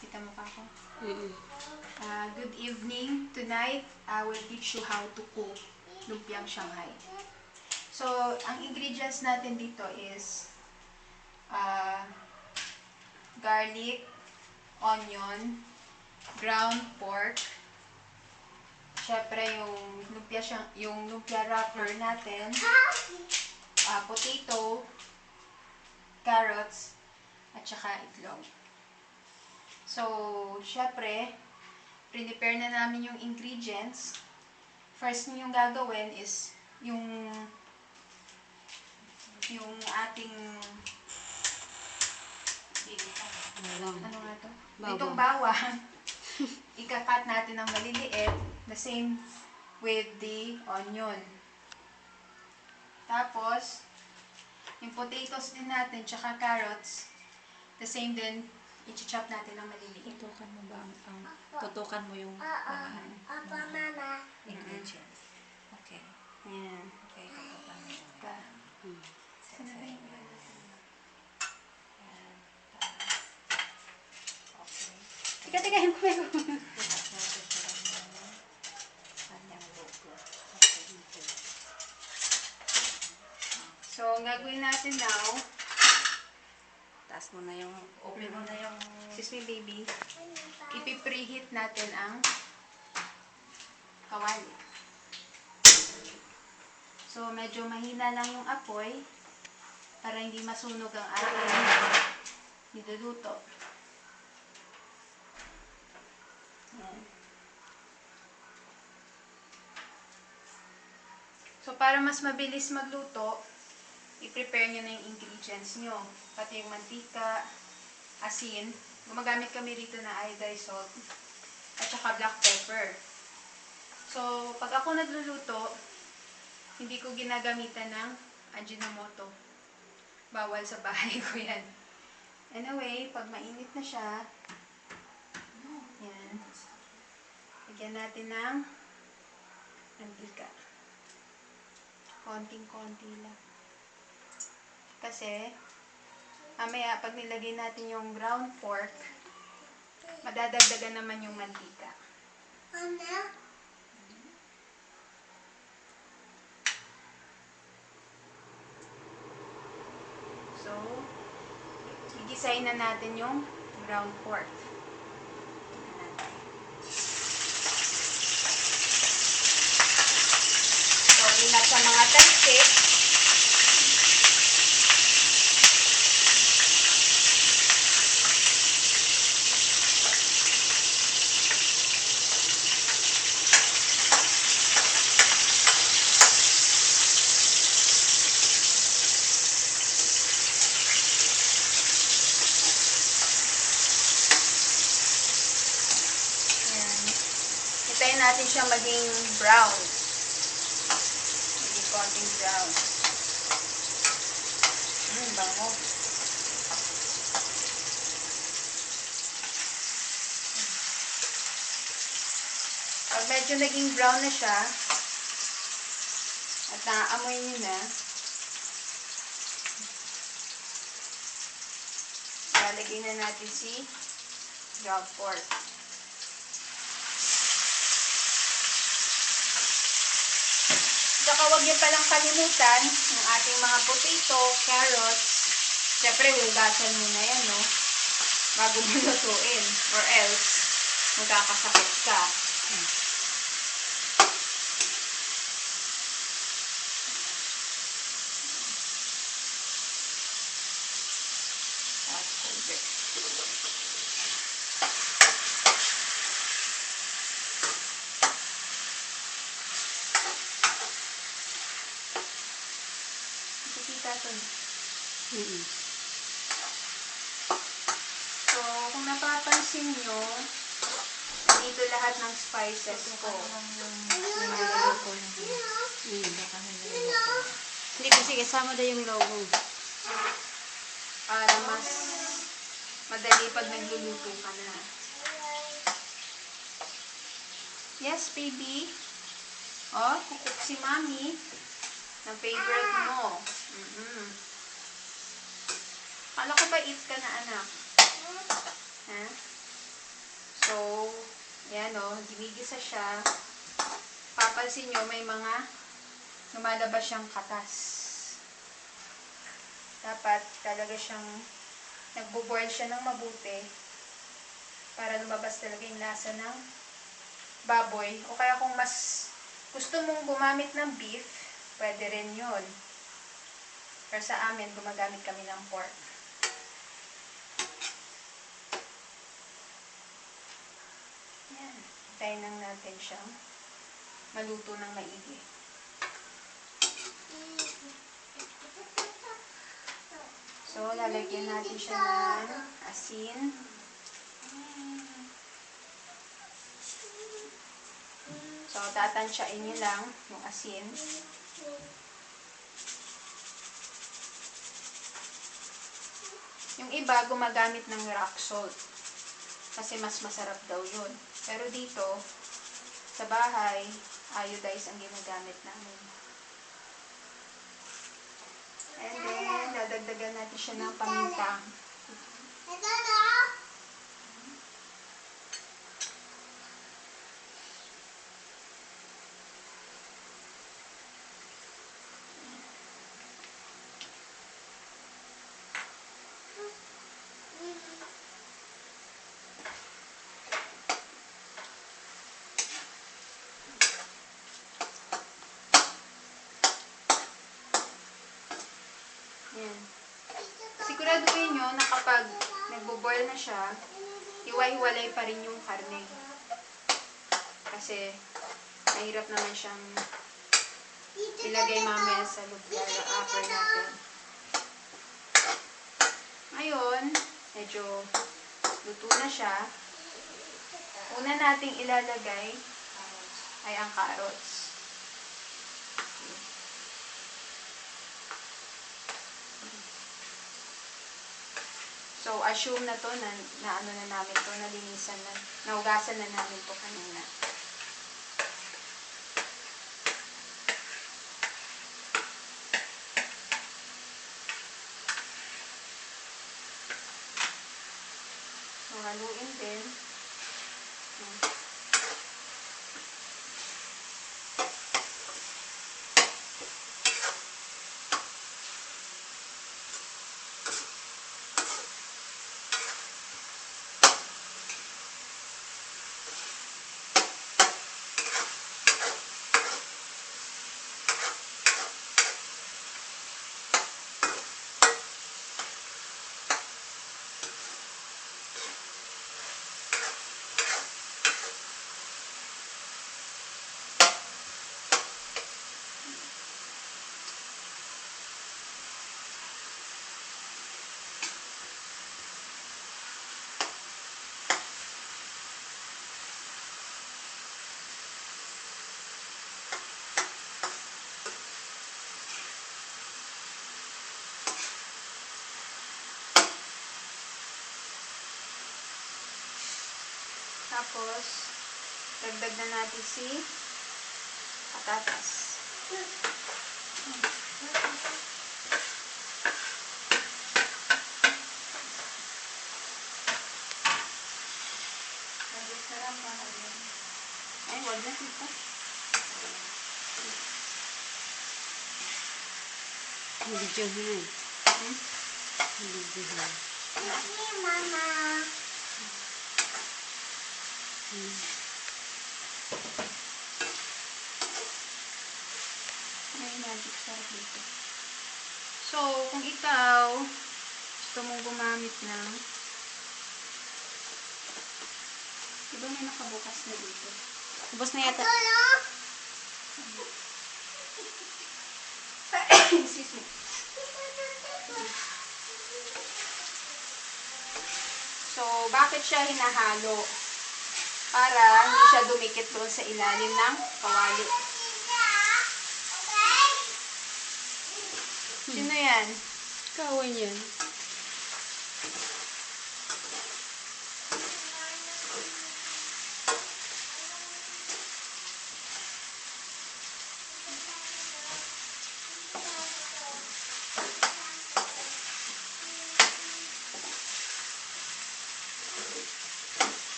Kita mo pa ako? Mm-mm. Good evening. Tonight, I will teach you how to cook lumpiang Shanghai. So, ang ingredients natin dito is garlic, onion, ground pork, syempre yung lumpia wrapper natin, potato, carrots, at saka itlog. So, syempre, prepare na namin yung ingredients. First nyo yung gagawin is yung ating ano nga to? Itong bawang. Ika-cut natin ng maliliit. The same with the onion. Tapos, yung potatoes din natin, tsaka carrots, the same din, i-chop natin ng maliliit. Tutukan mo ba tutukan mo yung Mama. ingredients? Okay. Ayan. Okay, tutukan mo. Saan na ba yung Teka, yung kumego. So, ang gagawin natin now, Taas mo na yung, open mo na yung, excuse me baby, ipipreheat natin ang kawali. So, medyo mahina lang yung apoy para hindi masunog ang ating niluluto. Ayan. So, para mas mabilis magluto, i-prepare nyo na yung ingredients nyo. Pati yung mantika, asin. Gumagamit kami rito na iodized salt at saka black pepper. So, pag ako nagluluto, hindi ko ginagamitan ng Ajinomoto. Bawal sa bahay ko yan. Anyway, pag mainit na siya, yan. Lagyan natin ng mantika. Konting-konti lang. Kasi, mamaya pag nilagay natin yung ground pork, madadagdagan naman yung mantika. Mama. So, gigisahin na natin yung ground pork. So, ingat sa mga talsik. Hintayin natin siya maging brown. Maging konting brown. Bango. Pag medyo naging brown na siya, at naaamoy nyo na, lalagay na natin si ground pork. Saka huwag niyo palang kalimutan ng ating mga potato, carrots. Siyempre, hugasan muna yan, no? Bago mo lutuin. Or else, magkakasakit ka. Kita ito. So, kung napapansin nyo, dito lahat ng spices ko. Hindi kasi kasama na yung logo. Para mas madali pag nagluluto ka na. Yes, baby. Oh, kukuk si mami. Ng favorite mo. Kala ko ba eat ka na, anak? Ha? Yan o, ginigisa siya. Papansin nyo, may mga lumalabas siyang katas. Dapat talaga siyang nagbo-boil siya ng mabuti para lumabas talaga yung lasa ng baboy. O kaya kung mas gusto mong gumamit ng beef, pwede rin yun. Pero sa amin, gumagamit kami ng pork. Yan. Hintayin lang natin siyang maluto ng maigi. So, lalagyan natin siya ng asin. So, tatansyain niyo lang yung asin. Yung iba, gumagamit ng rock salt. Kasi mas masarap daw yun. Pero dito, sa bahay, iodized ang ginagamit namin. And then, dadagdagan natin siya ng paminta. Ito na. Yan. Siguraduhin nyo na kapag nagbo-boil na siya, iwa-hiwalay pa rin yung karne. Kasi, mahirap naman siyang ilagay mamaya sa upper natin. Ngayon, medyo luto na siya. Una nating ilalagay ay ang carrots. So, assume na to na ano na namin to, nalinisan na, naugasan na namin to kanina. So, haluin din. Tapos, dagdag na natin si patatas. Ay, wag na dito. Video na eh. Video na. Hey, Mama. May magic sarap dito. So, kung ikaw gusto mong gumamit ng, diba may nakabukas na dito? Ubos na yata. Ito na. Excuse me. So, bakit siya hinahalo? Para hindi siya dumikit doon sa ilalim ng kawali. Sino yan? Kawan yan.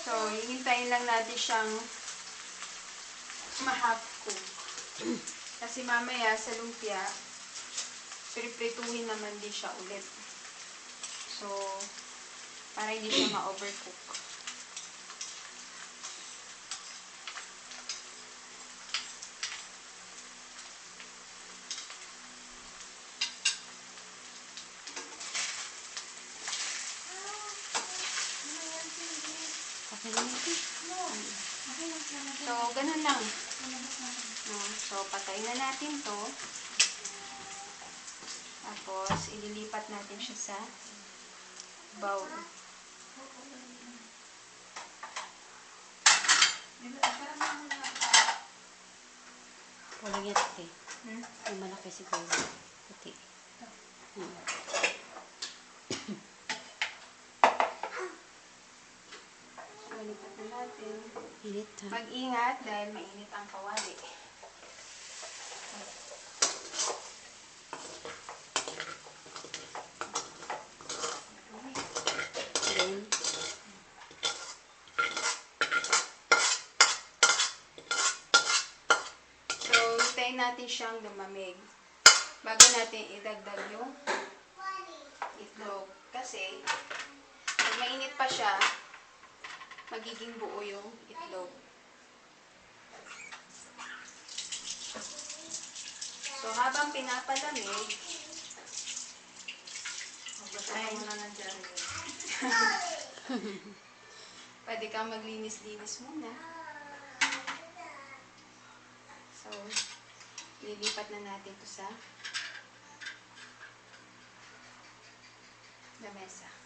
So, hihintayin lang natin siyang ma-half cook. Kasi mamaya sa lumpia, priprituhin naman din siya ulit. So, para hindi siya ma-overcook. Okay na natin. So, ganun lang. No? So, patayin na natin to. Tapos, ililipat natin siya sa bowl. Walang yan, ate. Hmm? Yung malaki siguro. Puti. So, lipat na natin. Init ha. Mag-ingat dahil mainit ang kawali. Then, So, hintayin natin siyang lumamig. Bago natin idagdag yung itlog. Kasi, pag mainit pa siya, magiging buo yung itlog. So, habang pinapalamig, ay, pwede kang maglinis-linis muna. So, lilipat na natin to sa lamesa.